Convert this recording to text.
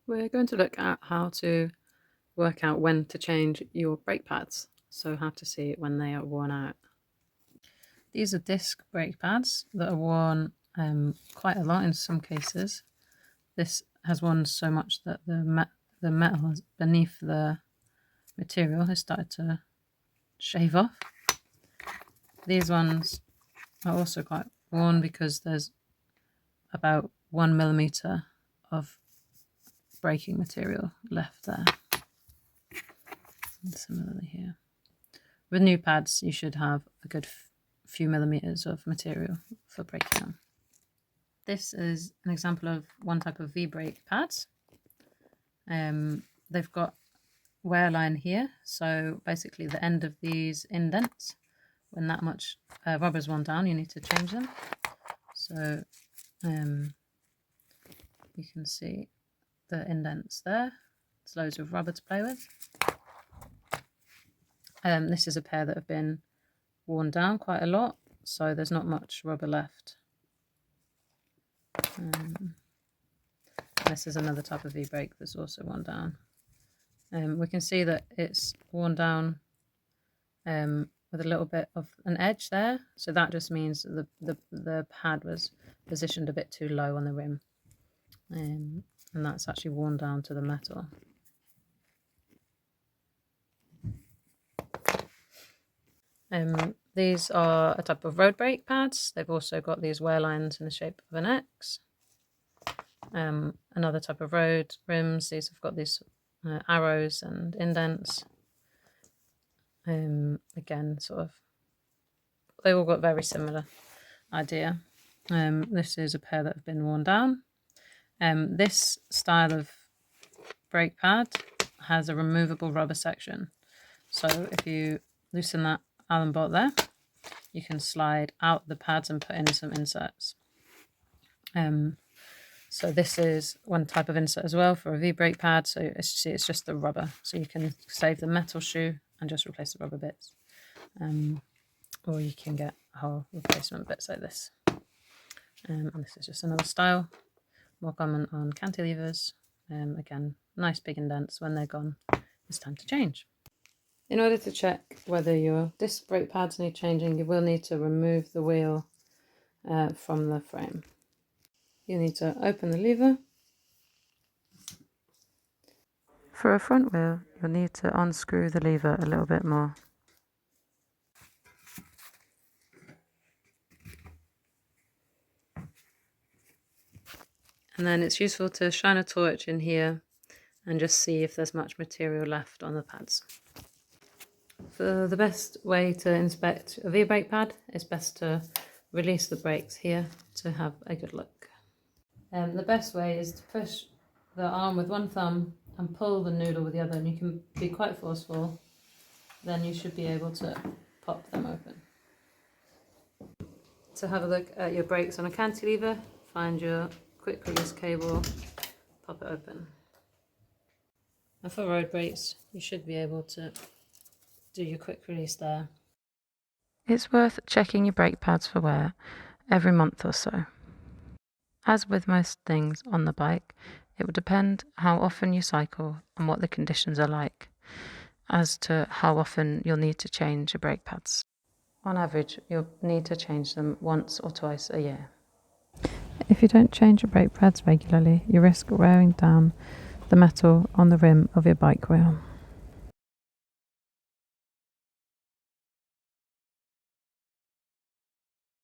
We're going to look at how to work out when to change your brake pads, so how to see when they are worn out. These are disc brake pads that are worn quite a lot in some cases. This has worn so much that the metal beneath the material has started to shave off. These ones are also quite worn because there's about 1 millimeter of braking material left there. And similarly here. With new pads, you should have a good few millimeters of material for braking on. This is an example of one type of V-brake pads. They've got wear line here, so basically the end of these indents, when that much rubber's worn down, you need to change them. So you can see the indents there. There's loads of rubber to play with. This is a pair that have been worn down quite a lot, so there's not much rubber left. This is another type of V-brake that's also worn down. We can see that it's worn down with a little bit of an edge there, so that just means that the pad was positioned a bit too low on the rim, and that's actually worn down to the metal. These are a type of road brake pads. They've also got these wear lines in the shape of an X. Another type of road rims, these have got these arrows and indents. Again, sort of, they all got very similar idea. This is a pair that have been worn down. This style of brake pad has a removable rubber section. So if you loosen that Allen bolt there, you can slide out the pads and put in some inserts. So this is one type of insert as well for a V-brake pad. So it's just the rubber. So you can save the metal shoe and just replace the rubber bits. Or you can get whole replacement bits like this. And this is just another style, more common on cantilevers. Again, nice big indents. When they're gone, it's time to change. In order to check whether your disc brake pads need changing, you will need to remove the wheel from the frame. You need to open the lever. For a front wheel, you'll need to unscrew the lever a little bit more. And then it's useful to shine a torch in here and just see if there's much material left on the pads. For the best way to inspect a V-brake pad, it's best to release the brakes here to have a good look. The best way is to push the arm with one thumb and pull the noodle with the other, and you can be quite forceful. Then you should be able to pop them open. To have a look at your brakes on a cantilever, find your quick release cable, pop it open. And for road brakes, you should be able to do your quick release there. It's worth checking your brake pads for wear every month or so. As with most things on the bike, it will depend how often you cycle and what the conditions are like as to how often you'll need to change your brake pads. On average, you'll need to change them once or twice a year. If you don't change your brake pads regularly, you risk wearing down the metal on the rim of your bike wheel.